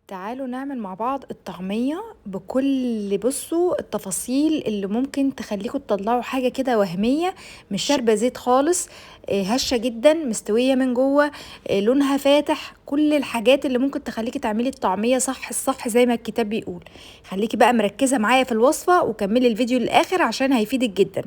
تعالوا نعمل مع بعض الطعمية بكل بصوا التفاصيل اللي ممكن تخليكم تطلعوا حاجة كده وهمية، مش شاربة زيت خالص. هشة جدا، مستوية من جوه. لونها فاتح، كل الحاجات اللي ممكن تخليكي تعملي الطعمية صح الصح زي ما الكتاب بيقول. خليكي بقى مركزة معايا في الوصفة وكملي الفيديو للآخر عشان هيفيدك جدا.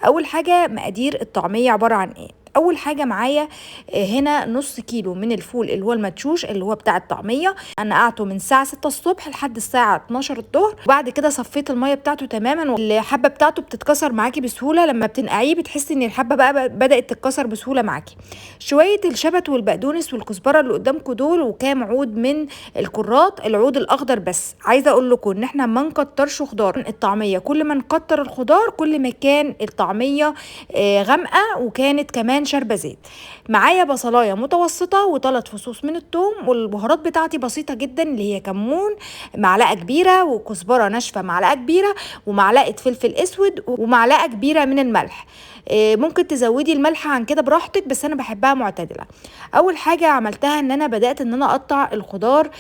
اول حاجه مقادير الطعميه عباره عن ايه. اول حاجه معايا هنا نص كيلو من الفول اللي هو المدشوش اللي هو بتاع الطعميه. انا نقعته من الساعه 6 الصبح لحد الساعه 12 الظهر، وبعد كده صفيت الميه بتاعته تماما. والحبه بتاعته بتتكسر معاكي بسهوله لما بتنقعيه، بتحسي ان الحبه بقى بدات تتكسر بسهوله معاكي. شويه الشبت والبقدونس والكزبره اللي قدامكم دول، وكام عود من الكرات، العود الاخضر. بس عايزه اقول لكم ان احنا ما نكترش خضار الطعميه، كل ما نكتر الخضار كل ما كان الطعميه غامقه وكانت كمان شاربه زيت. معايا بصلايه متوسطه وثلاث فصوص من الثوم، والبهارات بتاعتي بسيطه جدا اللي هي كمون معلقه كبيره، وكزبره ناشفه معلقه كبيره، ومعلقه فلفل اسود، ومعلقه كبيره من الملح. ممكن تزودي الملح عن كده براحتك، بس انا بحبها معتدله. اول حاجه عملتها ان انا بدات ان انا اقطع الخضار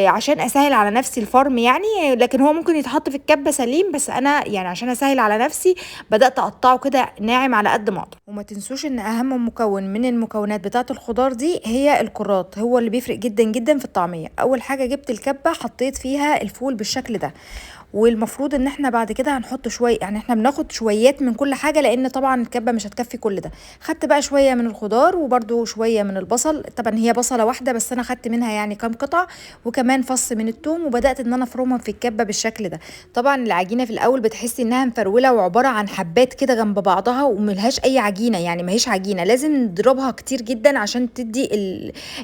عشان اسهل على نفسي الفرم يعني، لكن هو ممكن يتحط في الكبه سليم، بس انا يعني عشان اسهل على نفسي بدات اقطعه كده ناعم على قد ما اقدر. وما تنسوش ان اهم مكون من المكونات بتاعه الخضار دي هي الكرات، هو اللي بيفرق جدا جدا في الطعميه. اول حاجه جبت الكبه حطيت فيها الفول بالشكل ده، والمفروض ان احنا بعد كده هنحط شويه، يعني احنا بناخد شويات من كل حاجه لان طبعا الكبه مش هتكفي كل ده. خدت بقى شويه من الخضار وبرده شويه من البصل، طبعا هي بصله واحده بس انا خدت منها يعني كام قطعه، وكمان فص من الثوم، وبدات ان انا افرمهم في الكبه بالشكل ده. طبعا العجينه في الاول بتحسي انها مفروله وعباره عن حبات كده جنب بعضها وملهاش اي عجينه، يعني ماهيش عجينه، لازم نضربها كتير جدا عشان تدي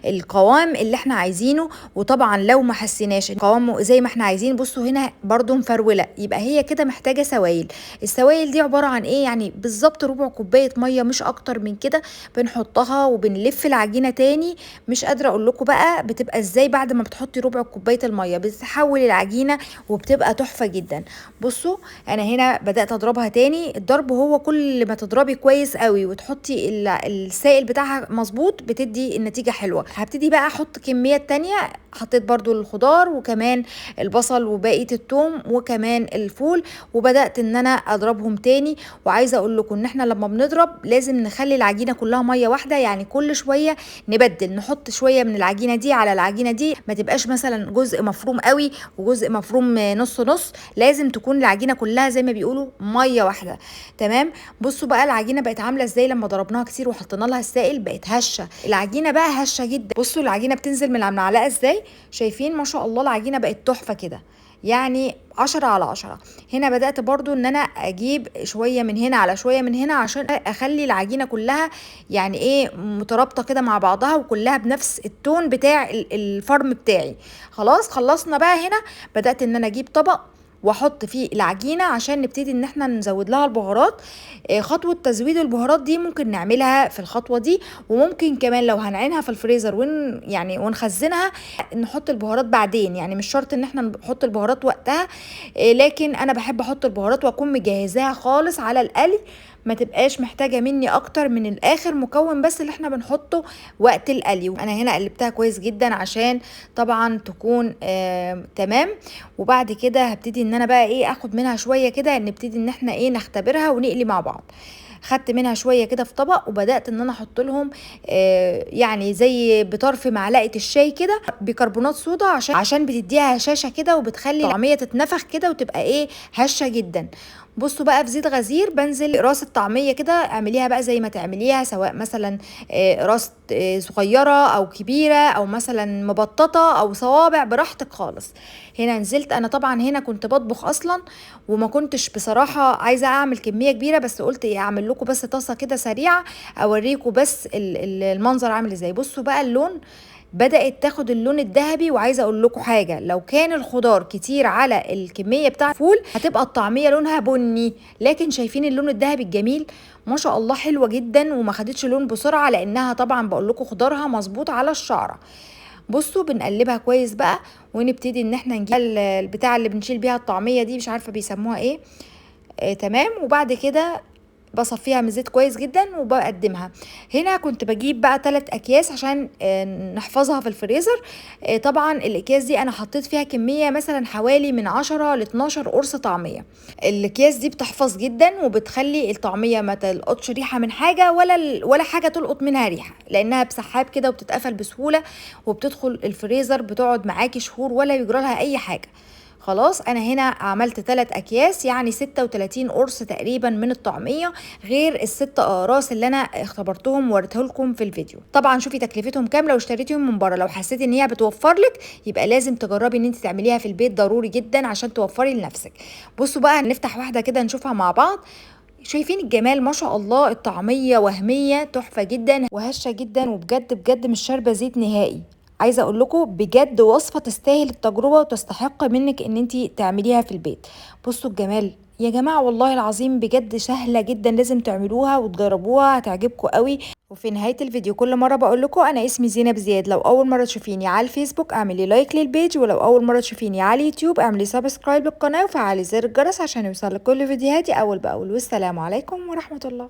القوام اللي احنا عايزينه. وطبعا لو ما حسيناش القوام زي ما احنا عايزين، بصوا هنا برضو مفروله، يبقى هي كده محتاجه سوائل. السوائل دي عباره عن ايه؟ يعني بالظبط ربع كوبايه ميه، مش اكتر من كده. بنحطها وبنلف العجينه تاني. مش قادره اقول لكم بقى بتبقى ازاي بعد ما بتحطي ربع كوبايه الميه، بتتحول العجينه وبتبقى تحفه جدا. بصوا انا هنا بدات اضربها تاني. الضرب هو كل ما تضربي كويس قوي وتحطي السائل بتاعها مظبوط بتدي النتيجه حلوه. هبتدي بقى احط كميات تانية. حطيت برضو الخضار وكمان البصل وبقيه الثوم وكمان الفول، وبدات ان انا اضربهم تاني. وعايزه اقول لكم ان احنا لما بنضرب لازم نخلي العجينه كلها ميه واحده، يعني كل شويه نبدل، نحط شويه من العجينه دي على العجينه دي، ما تبقاش مثلا جزء مفروم قوي وجزء مفروم نص نص، لازم تكون العجينه كلها زي ما بيقولوا ميه واحده. تمام. بصوا بقى العجينه بقت عامله ازاي لما ضربناها كتير وحطينا لها السائل، بقت هشه العجينه بقى، هشه جدا. بصوا العجينه بتنزل من المعلقه ازاي، شايفين؟ ما شاء الله العجينه بقت تحفه كده، يعني 10 على 10. هنا بدأت برضو ان انا اجيب شوية من هنا على شوية من هنا عشان اخلي العجينة كلها يعني ايه مترابطة كده مع بعضها، وكلها بنفس التون بتاع الفرم بتاعي. خلاص خلصنا بقى. هنا بدأت ان انا اجيب طبق واحط فيه العجينه عشان نبتدي ان احنا نزود لها البهارات. خطوه تزويد البهارات دي ممكن نعملها في الخطوه دي، وممكن كمان لو هنعينها في الفريزر يعني ونخزنها نحط البهارات بعدين، يعني مش شرط ان احنا نحط البهارات وقتها. لكن انا بحب احط البهارات واكون مجهزاها خالص على القلي، ما تبقاش محتاجه مني اكتر من الاخر مكون بس اللي احنا بنحطه وقت القلي. انا هنا قلبتها كويس جدا عشان طبعا تكون تمام. وبعد كده هبتدي ان انا بقى ايه اخد منها شويه كده، نبتدي ان احنا ايه نختبرها ونقلي مع بعض. خدت منها شويه كده في طبق وبدات ان انا احط لهم يعني زي بطرف معلقه الشاي كده بيكربونات صودا، عشان بتديها هشاشه كده وبتخلي الطعميه تتنفخ كده وتبقى ايه هشه جدا. بصوا بقى في زيت غزير بنزل راس الطعميه كده، اعمليها بقى زي ما تعمليها، سواء مثلا راس صغيره او كبيره او مثلا مبططه او صوابع براحتك خالص. هنا نزلت انا طبعا هنا كنت بطبخ اصلا، وما كنتش بصراحه عايزه اعمل كميه كبيره، بس قلت ايه اعمل لكم بس طاسه كده سريعه اوريكم بس المنظر عامل ازاي. بصوا بقى اللون بدأت تاخد اللون الذهبي. وعايزه اقول لكم حاجه، لو كان الخضار كتير على الكميه بتاع الفول هتبقى الطعميه لونها بني، لكن شايفين اللون الذهبي الجميل؟ ما شاء الله حلوه جدا، وما خدتش لون بسرعه لانها طبعا بقول لكم خضارها مظبوط على الشعره. بصوا بنقلبها كويس بقى، ونبتدي ان احنا نجيب البتاع اللي بنشيل بيها الطعميه دي، مش عارفه بيسموها ايه. تمام. وبعد كده بصفيها من الزيت كويس جدا وبقدمها. هنا كنت بجيب بقى 3 اكياس عشان نحفظها في الفريزر. طبعا الاكياس دي انا حطيت فيها كميه مثلا حوالي من 10 ل 12 قرص طعميه. الاكياس دي بتحفظ جدا وبتخلي الطعميه ما تلقطش ريحه من حاجه ولا حاجه تلقط منها ريحه، لانها بسحاب كده وبتتقفل بسهوله وبتدخل الفريزر، بتقعد معاكي شهور ولا يجرى لها اي حاجه. خلاص انا هنا عملت 3 اكياس يعني 36 قرص تقريبا من الطعميه، غير ال6 اقراص اللي انا اختبرتهم ووريته لكم في الفيديو. طبعا شوفي تكلفتهم كام لو اشتريتيهم من بره. لو حسيتي ان هي بتوفر لك يبقى لازم تجربي ان انت تعمليها في البيت، ضروري جدا عشان توفري لنفسك. بصوا بقى نفتح واحده كده نشوفها مع بعض. شايفين الجمال؟ ما شاء الله، الطعميه وهميه تحفه جدا وهشه جدا، وبجد بجد مش شاربه زيت نهائي. عايزه اقول لكم بجد وصفه تستاهل التجربه وتستحق منك ان انت تعمليها في البيت. بصوا الجمال يا جماعه، والله العظيم بجد سهله جدا، لازم تعملوها وتجربوها، هتعجبكم قوي. وفي نهايه الفيديو كل مره بقول لكم انا اسمي زينب زياد. لو اول مره تشوفيني على الفيسبوك اعملي لايك للبيج، ولو اول مره تشوفيني على اليوتيوب اعملي سبسكرايب للقناه وفعلي زر الجرس عشان يوصلك كل فيديوهاتي اول باول. والسلام عليكم ورحمه الله.